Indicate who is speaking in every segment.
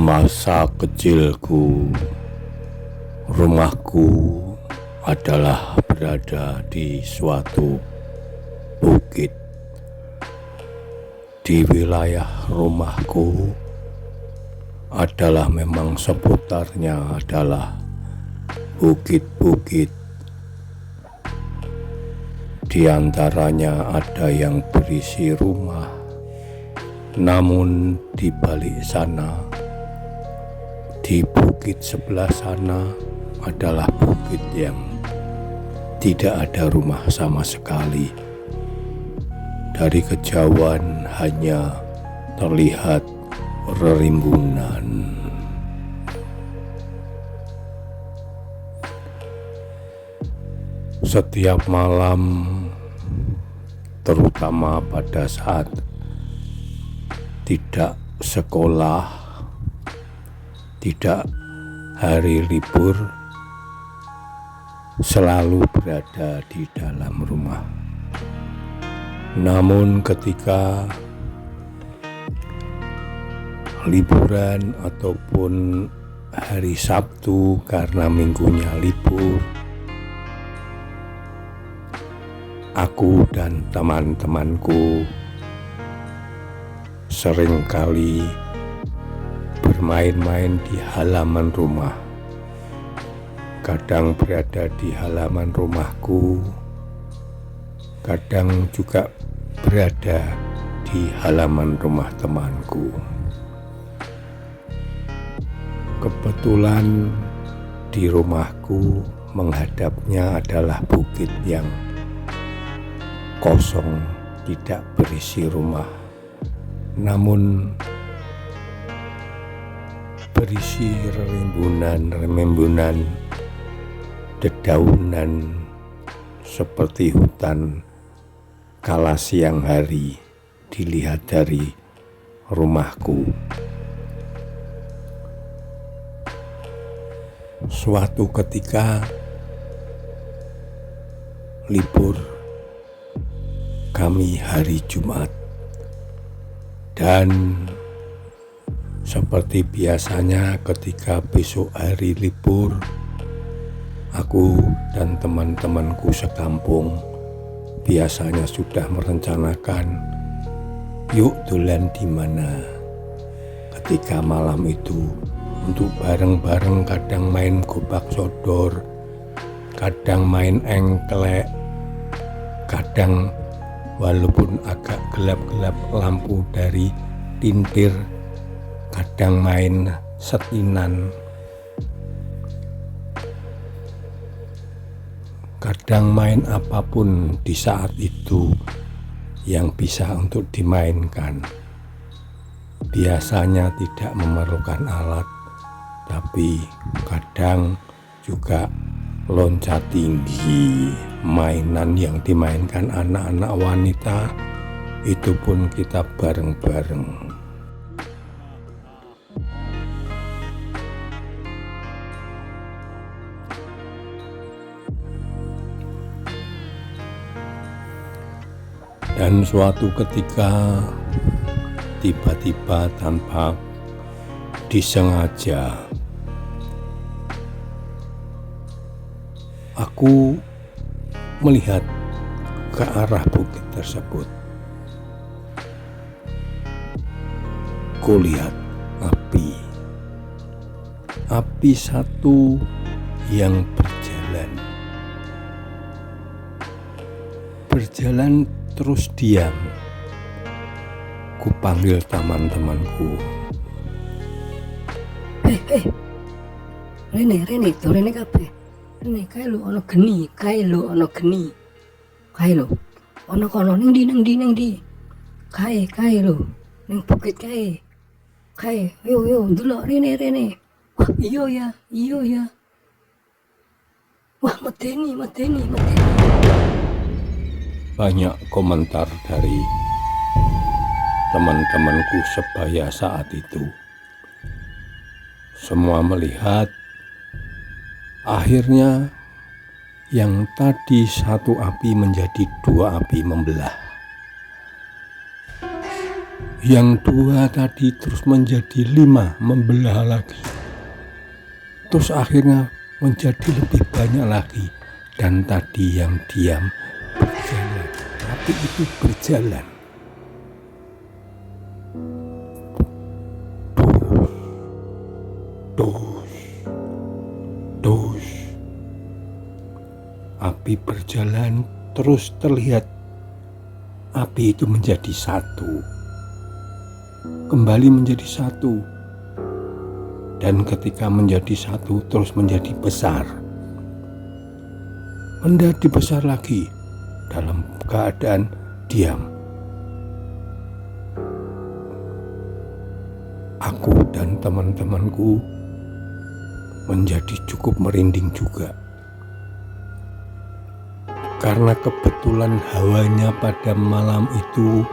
Speaker 1: Masa kecilku, rumahku adalah berada di suatu bukit. Di wilayah rumahku adalah memang seputarnya adalah bukit-bukit. Di antaranya ada yang berisi rumah, namun di balik sana, di bukit sebelah sana adalah bukit yang tidak ada rumah sama sekali. Dari kejauhan hanya terlihat rerimbunan. Setiap malam, terutama pada saat tidak sekolah, tidak hari libur, selalu berada di dalam rumah. Namun ketika liburan ataupun hari Sabtu karena minggunya libur, aku dan teman-temanku seringkali bermain-main di halaman rumah. Kadang berada di halaman rumahku, kadang juga berada di halaman rumah temanku. Kebetulan di rumahku menghadapnya adalah bukit yang kosong, tidak berisi rumah, namun berisi rembunan dedaunan seperti hutan kala siang hari dilihat dari rumahku. Suatu ketika libur kami hari Jumat, dan seperti biasanya ketika besok hari libur, aku dan teman-temanku sekampung biasanya sudah merencanakan, yuk dolan di mana ketika malam itu, untuk bareng-bareng kadang main gobak sodor, kadang main engklek, kadang walaupun agak gelap-gelap lampu dari tintir, kadang main setinan, kadang main apapun di saat itu yang bisa untuk dimainkan. Biasanya tidak memerlukan alat, tapi kadang juga loncat tinggi, mainan yang dimainkan anak-anak wanita, itu pun kita bareng-bareng. Dan suatu ketika tiba-tiba tanpa disengaja, aku melihat ke arah bukit tersebut. Kulihat api satu yang berjalan terus diam. Kupanggil teman-temanku.
Speaker 2: Rene kabeh. Rene kae lho ana geni, kae lho ana kono ning ndi. Kae lho ning bukit kae. Yo ndelok rene. Wah, iya ya. Wah, medeni.
Speaker 1: Banyak komentar dari teman-temanku sebaya saat itu. Semua melihat, akhirnya yang tadi satu api menjadi dua api membelah. Yang 2 tadi terus menjadi 5, membelah lagi. Terus akhirnya menjadi lebih banyak lagi. Dan tadi yang diam berjalan, api itu berjalan. Dus, dus. Api berjalan terus terlihat. Api itu menjadi satu. Kembali menjadi satu. Dan ketika menjadi satu terus menjadi besar. Menjadi besar lagi dalam keadaan diam. Aku dan teman-temanku menjadi cukup merinding juga. Karena kebetulan hawanya pada malam itu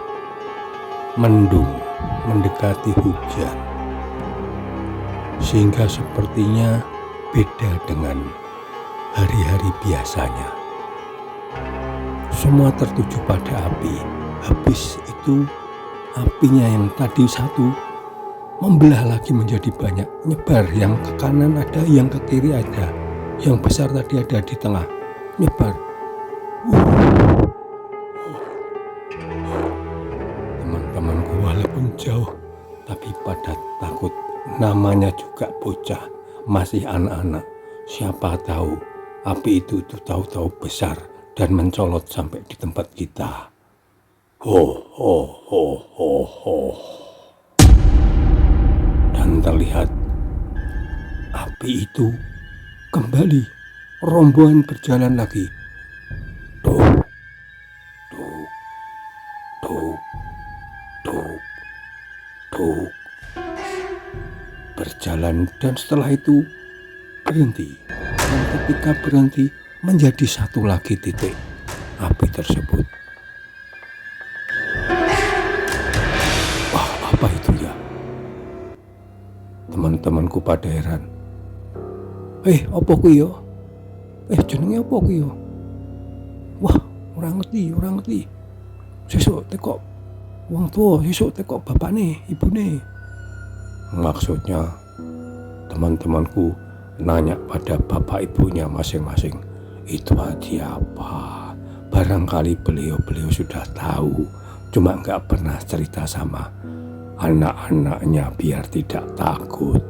Speaker 1: mendung, mendekati hujan. Sehingga sepertinya beda dengan hari-hari biasanya. Semua tertuju pada api. Habis itu apinya yang tadi satu membelah lagi menjadi banyak, nyebar, yang ke kanan ada, yang ke kiri ada, yang besar tadi ada di tengah, nyebar. Teman-temanku walaupun jauh tapi pada takut. Namanya juga bocah, masih anak-anak. Siapa tahu api itu tahu-tahu besar dan mencolot sampai di tempat kita. Ho ho ho ho ho. Dan terlihat api itu kembali, rombongan berjalan lagi. Duk, duk, duk, duk, duk. Berjalan dan setelah itu berhenti. Dan ketika berhenti menjadi satu lagi titik api tersebut. Wah, apa itu ya? Teman-temanku pada heran. Apa kuwi yo? Jenenge apa kuwi yo? Wah, ora ngerti. Sesuk tekok wong tua, sesuk tekok bapakne, ibune. Maksudnya teman-temanku nanya pada bapak ibunya masing-masing, itu hadiah apa? Barangkali beliau sudah tahu, cuma gak pernah cerita sama anak-anaknya biar tidak takut.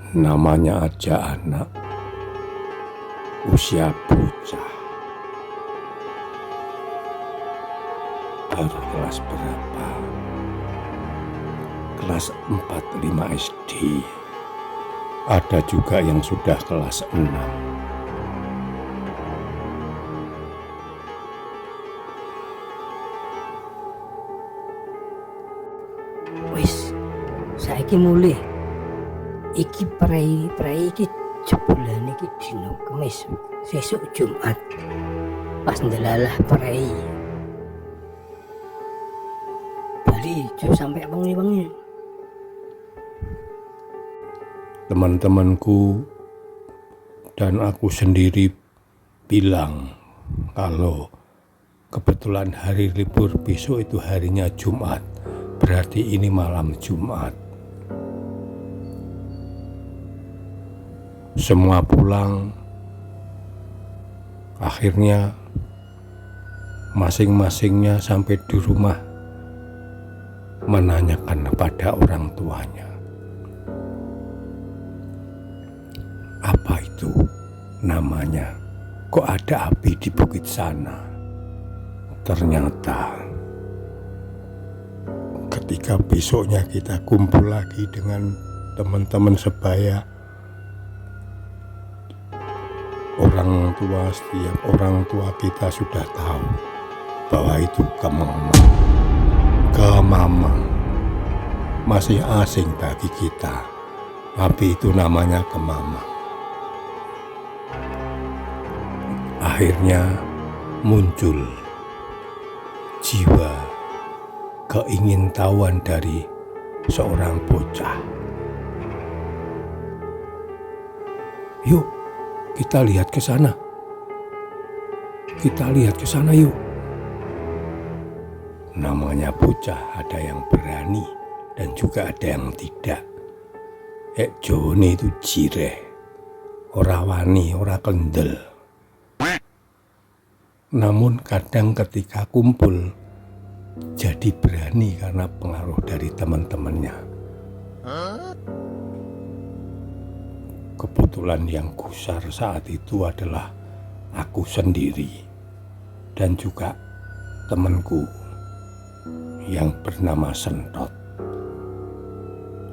Speaker 1: Namanya aja anak, usia bocah. Baru kelas berapa? Kelas 4-5 SD. Ada juga yang sudah kelas 6.
Speaker 2: Wis, saiki mulih. Iki prei iki jebulane iki dina Kamis, sesuk Jumat. Pas ndelalah prei. Bali jo sampai wengi-wengi.
Speaker 1: Teman-temanku dan aku sendiri bilang kalau kebetulan hari libur besok itu harinya Jumat, berarti ini malam Jumat. Semua pulang, akhirnya masing-masingnya sampai di rumah menanyakan kepada orang tuanya. Apa itu namanya? Kok ada api di bukit sana? Ternyata ketika besoknya kita kumpul lagi dengan teman-teman sebaya, setiap orang tua kita sudah tahu bahwa itu kemamang. Masih asing bagi kita. Api itu namanya kemamang. Akhirnya muncul jiwa keingintahuan dari seorang bocah. Yuk, kita lihat ke sana. kita lihat ke sana yuk. Namanya bocah, ada yang berani dan juga ada yang tidak. Jone itu jireh, ora wani, ora kendel. Namun kadang ketika kumpul jadi berani karena pengaruh dari teman-temannya. Kebetulan yang gusar saat itu adalah aku sendiri dan juga temanku yang bernama Sentot.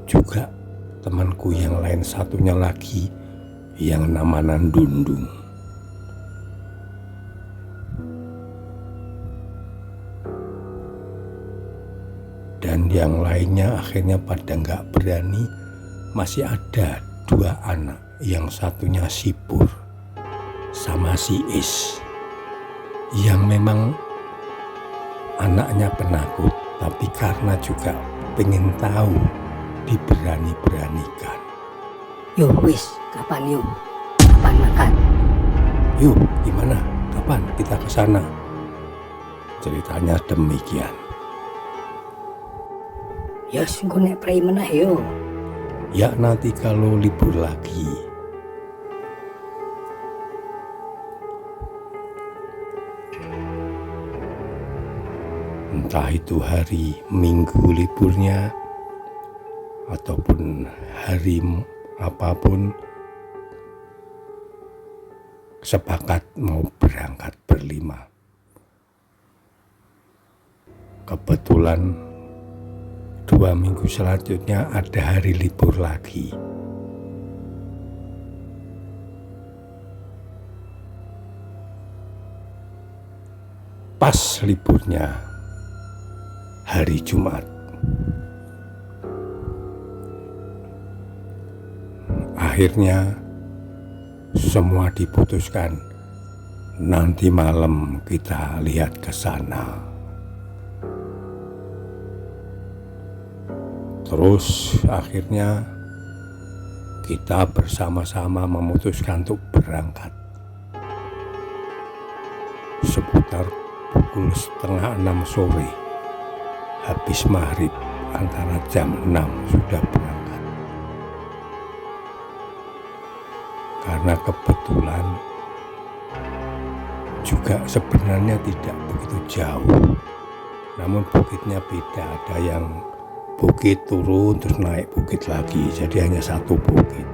Speaker 1: Juga temanku yang lain satunya lagi yang namanya Dundung. Dan yang lainnya akhirnya pada nggak berani. Masih ada 2 anak, yang satunya si Pur sama si Is, yang memang anaknya penakut, tapi karena juga pengen tahu diberani-beranikan.
Speaker 2: Yo wis, kapan yuk? Kapan makan?
Speaker 1: Yuk, gimana? Kapan kita ke sana? Ceritanya demikian.
Speaker 2: Ya sungguh nek prei meneh yo.
Speaker 1: Ya nanti kalau libur lagi. Entah itu hari Minggu liburnya ataupun hari apapun, sepakat mau berangkat berlima. Kebetulan 2 minggu selanjutnya ada hari libur lagi. Pas liburnya hari Jumat. Akhirnya semua diputuskan, nanti malam kita lihat ke sana. Terus akhirnya kita bersama-sama memutuskan untuk berangkat. Seputar pukul 5:30 sore, habis maghrib, antara jam 6 sudah berangkat. Karena kebetulan juga sebenarnya tidak begitu jauh, namun bukitnya beda, ada yang bukit turun terus naik bukit lagi, jadi hanya satu bukit.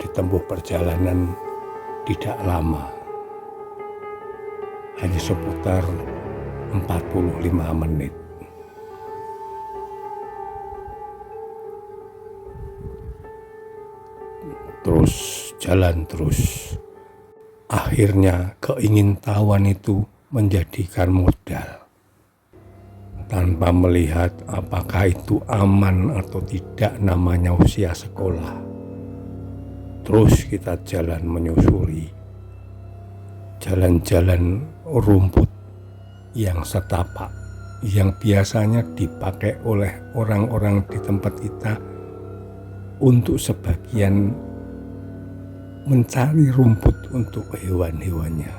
Speaker 1: Ditempuh perjalanan tidak lama, hanya seputar 45 menit. Terus jalan terus. Akhirnya keingintahuan itu menjadikan modal. Tanpa melihat apakah itu aman atau tidak, namanya usia sekolah. Terus kita jalan menyusuri jalan-jalan rumput yang setapak, yang biasanya dipakai oleh orang-orang di tempat kita untuk sebagian mencari rumput untuk hewan-hewannya.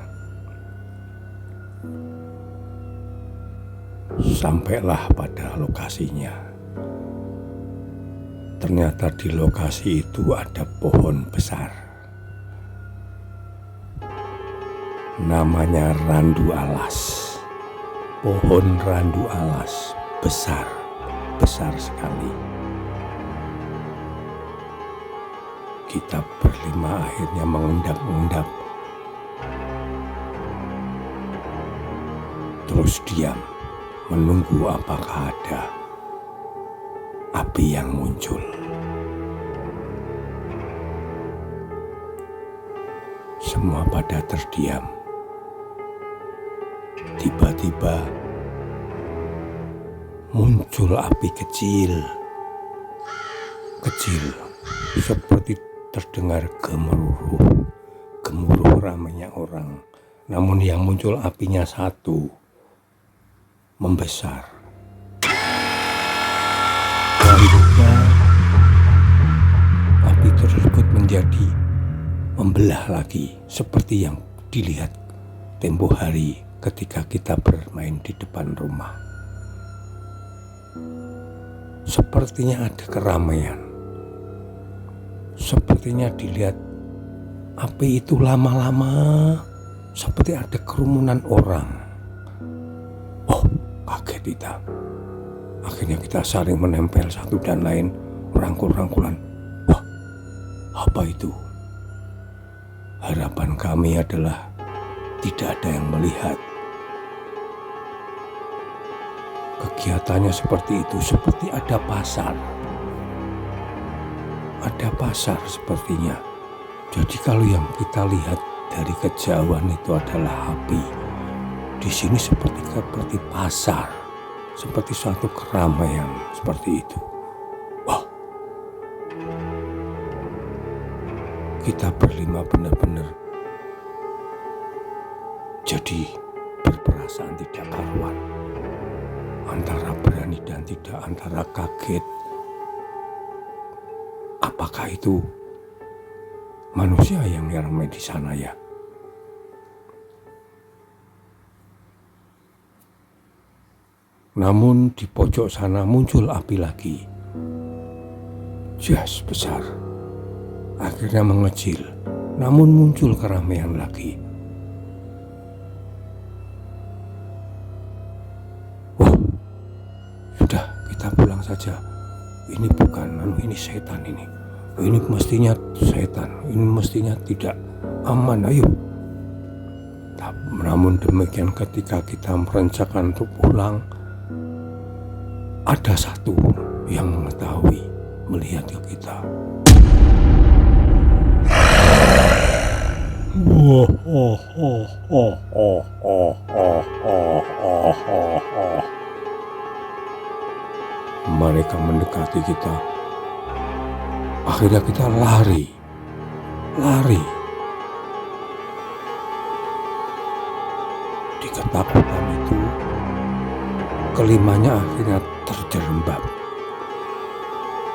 Speaker 1: Sampailah pada lokasinya. Ternyata di lokasi itu ada pohon besar. Namanya randu alas. Pohon randu alas besar, besar sekali. Kita berlima akhirnya mengendap-endap. Terus diam, menunggu apakah ada api yang muncul. Semua pada terdiam. Tiba-tiba muncul api kecil, seperti terdengar gemuruh ramainya orang. Namun yang muncul apinya satu, membesar. Selanjutnya api tersebut menjadi membelah lagi, seperti yang dilihat tempo hari ketika kita bermain di depan rumah. Sepertinya ada keramaian. Sepertinya dilihat api itu lama-lama seperti ada kerumunan orang. Oh, kaget kita. Akhirnya kita saling menempel satu dan lain, merangkul-rangkulan. Wah, apa itu? Harapan kami adalah tidak ada yang melihat. Kegiatannya seperti itu, seperti ada pasar. Ada pasar sepertinya. Jadi kalau yang kita lihat dari kejauhan itu adalah api. Di sini seperti pasar, seperti suatu keramaian seperti itu. Wah, kita berlima benar-benar jadi berperasaan tidak karuan. Antara berani dan tidak, antara kaget. Apakah itu manusia yang ramai di sana ya? Namun di pojok sana muncul api lagi. Jas besar. Akhirnya mengecil, namun muncul keramaian lagi. Wah, sudah kita pulang saja. Ini bukan, ini setan ini. Ini mestinya setan, ini mestinya tidak aman, ayo. Namun demikian ketika kita merencanakan untuk pulang, ada satu yang mengetahui, melihat ke kita. Mereka mendekati kita. Akhirnya kita lari. Di ketakutan itu, kelimanya akhirnya terjerembab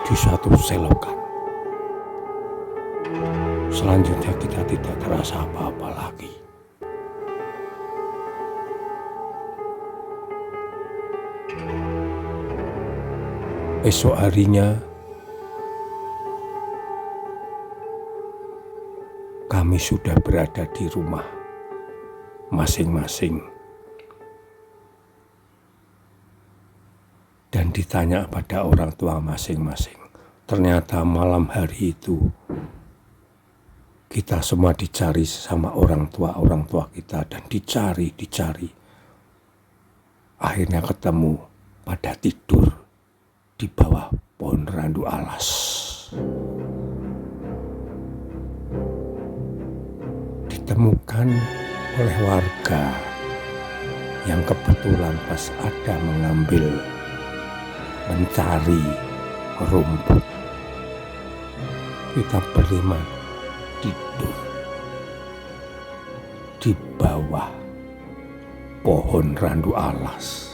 Speaker 1: di suatu selokan. Selanjutnya kita tidak terasa apa-apa lagi. Esok harinya kami sudah berada di rumah masing-masing dan ditanya pada orang tua masing-masing. Ternyata malam hari itu kita semua dicari sama orang tua kita dan dicari. Akhirnya ketemu pada tidur di bawah pohon randu alas. Ditemukan oleh warga yang kebetulan pas ada mencari rumput. Kita berlima tidur di bawah pohon randu alas.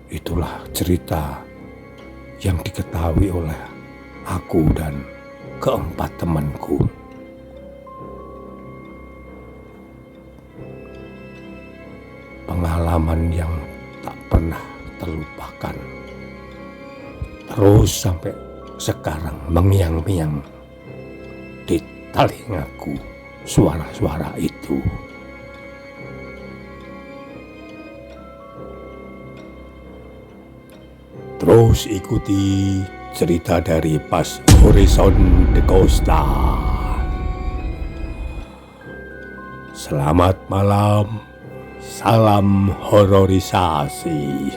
Speaker 1: Itulah cerita yang diketahui oleh aku dan keempat temanku. Pengalaman yang tak pernah terlupakan. Terus sampai sekarang mengiang-miang di telingaku suara-suara itu. Terus ikuti cerita dari Pas Horizon de Costa. Selamat malam, salam hororisasi.